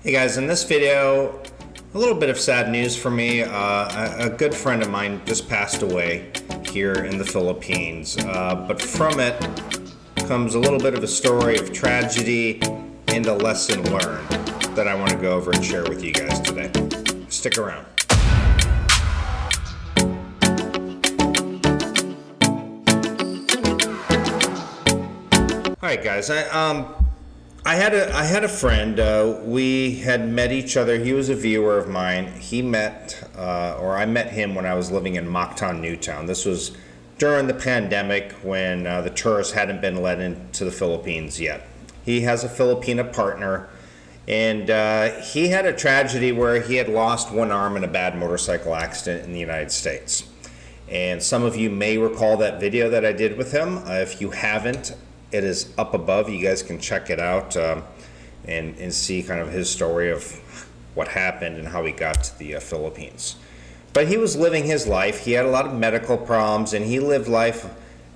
Hey guys, in this video, a little bit of sad news for me. A good friend of mine just passed away here in the Philippines, but from it comes a little bit of a story of tragedy and a lesson learned that I want to go over and share with you guys today. Stick around. All right, guys. I had a friend. We had met each other. He was a viewer of mine. I met him when I was living in Mactan, Newtown. This was during the pandemic when the tourists hadn't been let into the Philippines yet. He has a Filipina partner, and he had a tragedy where he had lost one arm in a bad motorcycle accident in the United States. And some of you may recall that video that I did with him. If you haven't, it is up above. You guys can check it out and see kind of his story of what happened and how he got to the Philippines. But he was living his life. He had a lot of medical problems, and he lived life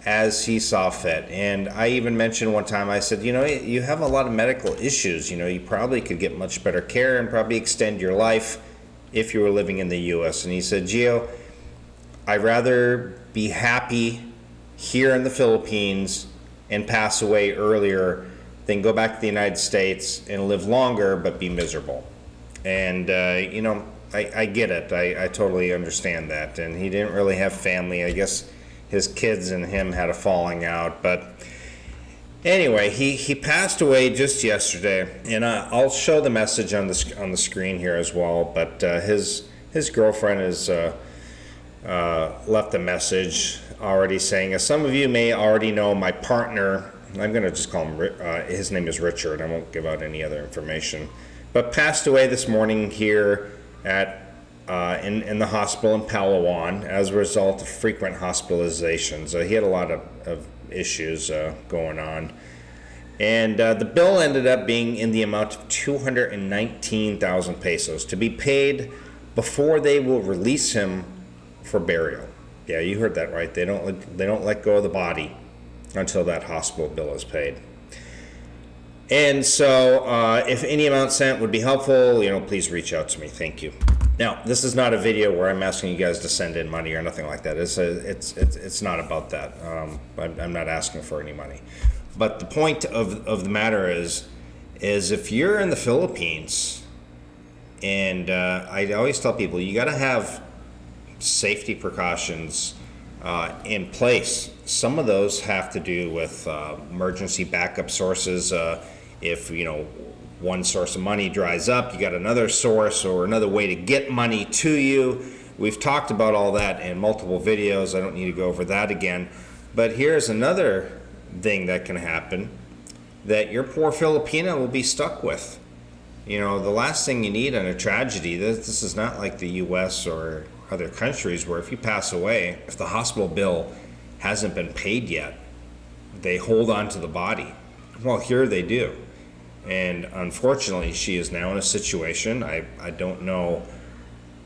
as he saw fit. And I even mentioned one time, I said, you have a lot of medical issues. You probably could get much better care and probably extend your life if you were living in the U.S. And he said, Gio, I'd rather be happy here in the Philippines and pass away earlier than go back to the United States and live longer but be miserable. And I get it. I totally understand that. And he didn't really have family. I guess his kids and him had a falling out. But anyway, he passed away just yesterday, and I'll show the message on the screen here as well. But his girlfriend has left a message already saying, as some of you may already know, my partner, I'm going to just call him, his name is Richard, I won't give out any other information, but passed away this morning here at in the hospital in Palawan as a result of frequent hospitalizations. He had a lot of issues going on. And the bill ended up being in the amount of 219,000 pesos to be paid before they will release him for burial. Yeah, you heard that right. They don't let go of the body until that hospital bill is paid. And so, if any amount sent would be helpful, please reach out to me. Thank you. Now, this is not a video where I'm asking you guys to send in money or nothing like that. It's not about that. I'm not asking for any money. But the point of the matter is if you're in the Philippines, and I always tell people you got to have safety precautions in place. Some of those have to do with emergency backup sources. If one source of money dries up, you got another source or another way to get money to you. We've talked about all that in multiple videos. I don't need to go over that again. But here's another thing that can happen that your poor Filipina will be stuck with. The last thing you need in a tragedy, this is not like the U.S. or other countries where if you pass away, if the hospital bill hasn't been paid yet, they hold on to the body. Well, here they do. And unfortunately, she is now in a situation, I don't know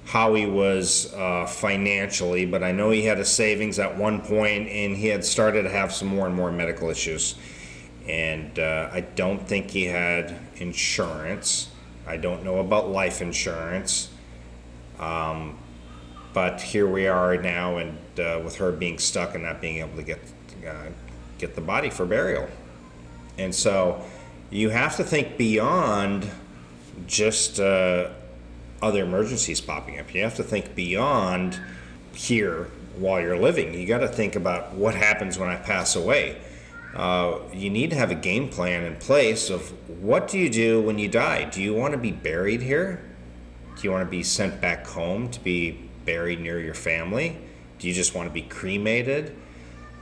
how he was financially, but I know he had a savings at one point, and he had started to have some more and more medical issues. And I don't think he had insurance. I don't know about life insurance. But here we are now, and with her being stuck and not being able to get the body for burial. And so you have to think beyond just other emergencies popping up. You have to think beyond here while you're living. You got to think about what happens when I pass away. You need to have a game plan in place of what do you do when you die? Do you want to be buried here? Do you want to be sent back home to be buried near your family? Do you just want to be cremated?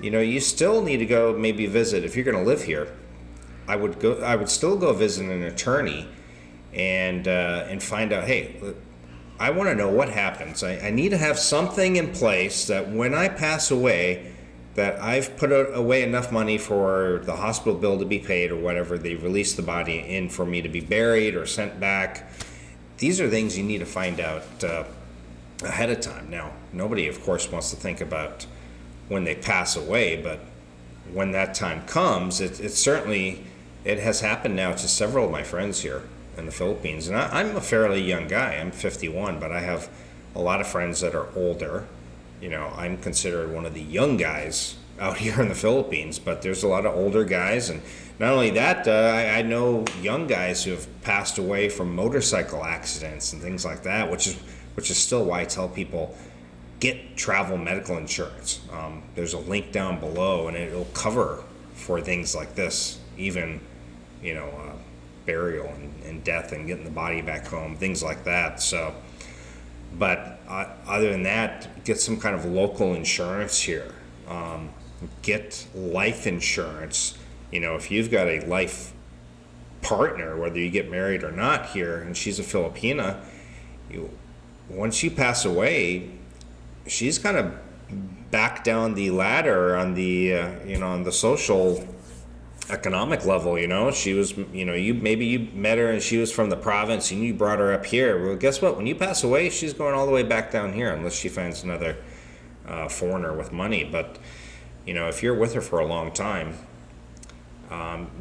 You still need to go maybe visit. If you're going to live here, I would still go visit an attorney and find out, hey, I want to know what happens. I need to have something in place that when I pass away, that I've put away enough money for the hospital bill to be paid or whatever. They release the body in for me to be buried or sent back. These are things you need to find out ahead of time. Now, nobody, of course, wants to think about when they pass away, but when that time comes, it certainly has happened now to several of my friends here. in the Philippines. And I'm a fairly young guy. I'm 51, but I have a lot of friends that are older. You know, I'm considered one of the young guys out here in the Philippines, but there's a lot of older guys. And not only that, I know young guys who have passed away from motorcycle accidents and things like that, which is still why I tell people, get travel medical insurance. There's a link down below, and it'll cover for things like this, even, you know, burial and death and getting the body back home, things like that. So, but other than that, get some kind of local insurance here. Get life insurance. You know, if you've got a life partner, whether you get married or not here, and she's a Filipina, once you pass away, she's kind of back down the ladder on the on the social economic level. You know, she was, you know, you met her and she was from the province and you brought her up here. Well, guess what? When you pass away, she's going all the way back down here unless she finds another foreigner with money. But you know, if you're with her for a long time,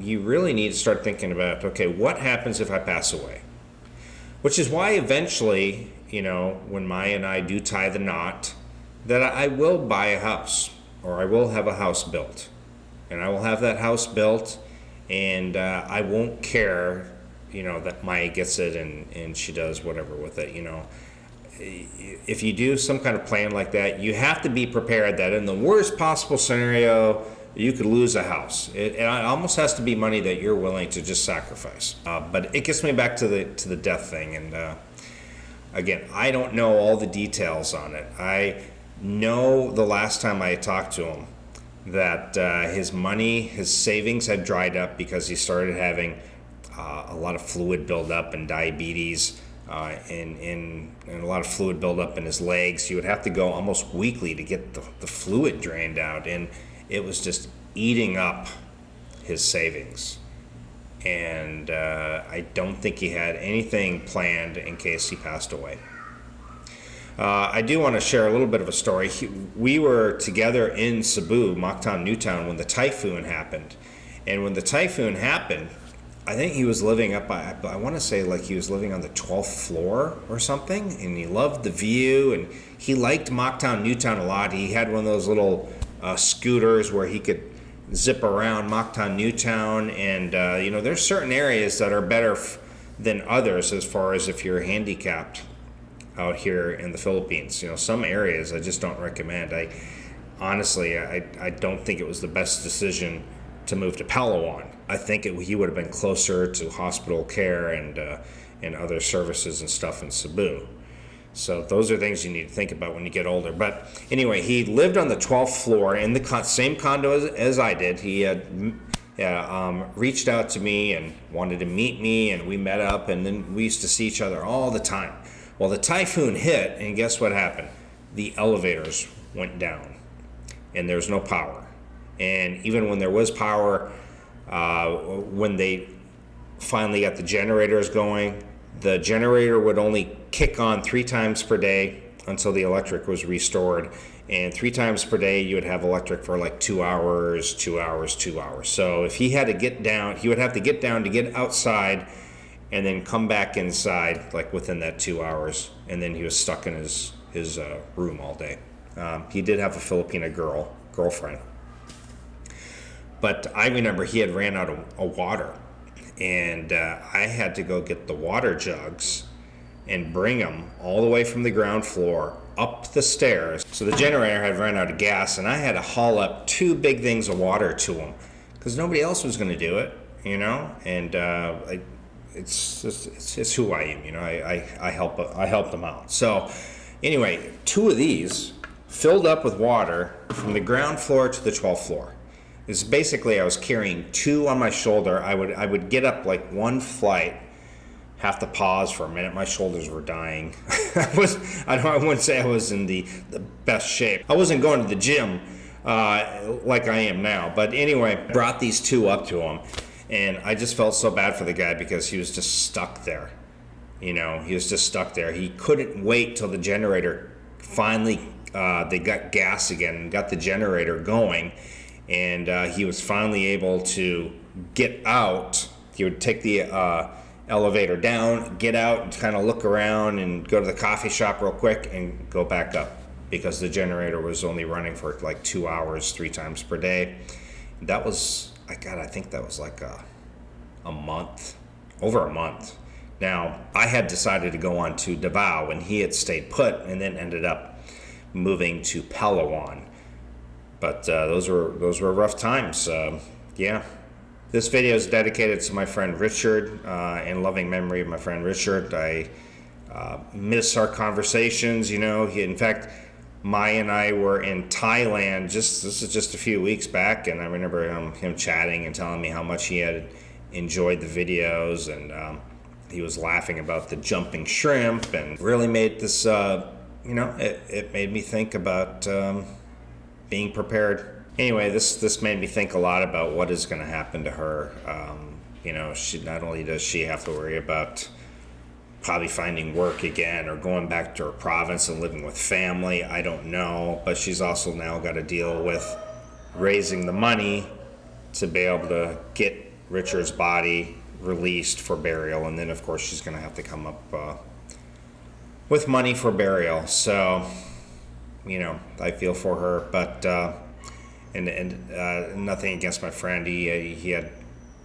you really need to start thinking about, okay, what happens if I pass away? Which is why eventually, you know, when Maya and I do tie the knot, that I will buy a house, or I will have a house built. And I will have that house built, and I won't care, you know, that Maya gets it and she does whatever with it, you know. If you do some kind of plan like that, you have to be prepared that in the worst possible scenario, you could lose a house. It almost has to be money that you're willing to just sacrifice. But it gets me back to the death thing. And again, I don't know all the details on it. I know the last time I talked to him that his money, his savings had dried up because he started having a lot of fluid buildup and diabetes. And a lot of fluid buildup in his legs. He would have to go almost weekly to get the fluid drained out, and it was just eating up his savings. And I don't think he had anything planned in case he passed away. I do want to share a little bit of a story. We were together in Cebu, Mactan, Newtown, when the typhoon happened. And when the typhoon happened, I think he was living up, I want to say like he was living on the 12th floor or something, and he loved the view, and he liked Mactan, Newtown a lot. He had one of those little scooters where he could zip around Mactan, Newtown, and you know, there's certain areas that are better than others as far as if you're handicapped out here in the Philippines. You know, some areas I just don't recommend. Honestly, I don't think it was the best decision to move to Palawan. I think he would have been closer to hospital care and other services and stuff in Cebu. So those are things you need to think about when you get older. But anyway, he lived on the 12th floor in the same condo as I did. He had reached out to me and wanted to meet me, and we met up, and then we used to see each other all the time. Well, the typhoon hit, and guess what happened? The elevators went down, and there was no power. And even when there was power, when they finally got the generators going, the generator would only kick on 3 times per day until the electric was restored. And 3 times per day, you would have electric for like 2 hours, 2 hours, 2 hours. So if he had to get down, he would have to get down to get outside and then come back inside like within that 2 hours. And then he was stuck in his room all day. He did have a Filipina girlfriend. But I remember he had ran out of water, and I had to go get the water jugs and bring them all the way from the ground floor up the stairs. So the generator had run out of gas, and I had to haul up 2 big things of water to him because nobody else was going to do it, you know. And it's who I am, you know. I help them out. So anyway, 2 of these filled up with water from the ground floor to the 12th floor. It's basically I was carrying 2 on my shoulder. I would get up like one flight, have to pause for a minute. My shoulders were dying. I wouldn't say I was in the best shape. I wasn't going to the gym like I am now. But anyway, I brought these 2 up to him, and I just felt so bad for the guy because he was just stuck there. You know, he was just stuck there. He couldn't wait till the generator finally they got gas again and got the generator going. And he was finally able to get out. He would take the elevator down, get out and kind of look around and go to the coffee shop real quick and go back up, because the generator was only running for like 2 hours, 3 times per day. That was, I think that was like a month, over a month. Now, I had decided to go on to Davao, and he had stayed put and then ended up moving to Palawan. But those were rough times. Yeah. This video is dedicated to my friend Richard, in loving memory of my friend Richard. I miss our conversations. You know, in fact, Maya and I were in Thailand this is just a few weeks back, and I remember him chatting and telling me how much he had enjoyed the videos, and he was laughing about the jumping shrimp, and really made this, it made me think about being prepared. Anyway, this made me think a lot about what is going to happen to her. She not only does she have to worry about probably finding work again or going back to her province and living with family, I don't know, but she's also now got to deal with raising the money to be able to get Richard's body released for burial, and then of course she's going to have to come up with money for burial. So, I feel for her, but and nothing against my friend. He had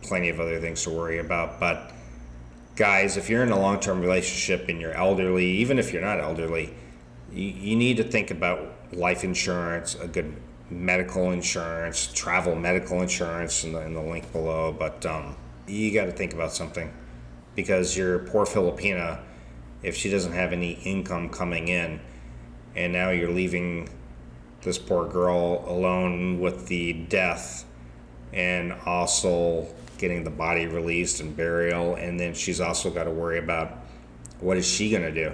plenty of other things to worry about. But guys, if you're in a long-term relationship and you're elderly, even if you're not elderly, you need to think about life insurance, a good medical insurance, travel medical insurance in the link below. But you got to think about something, because your poor Filipina, if she doesn't have any income coming in, and now you're leaving this poor girl alone with the death and also getting the body released and burial, and then she's also got to worry about what is she going to do.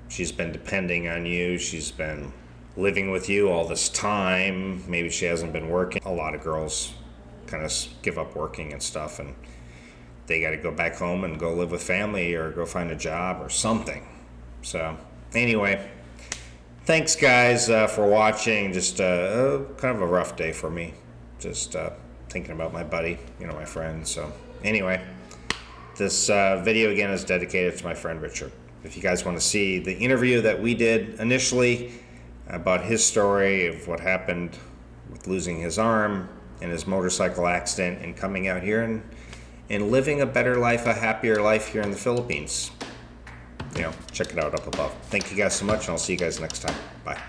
She's been depending on you. She's been living with you all this time. Maybe she hasn't been working. A lot of girls kind of give up working and stuff, and they got to go back home and go live with family or go find a job or something. So anyway, thanks guys for watching. Just kind of a rough day for me. Just thinking about my buddy, my friend. So anyway, this video again is dedicated to my friend Richard. If you guys want to see the interview that we did initially about his story of what happened with losing his arm and his motorcycle accident and coming out here and living a better life, a happier life here in the Philippines, check it out up above. Thank you guys so much, and I'll see you guys next time. Bye.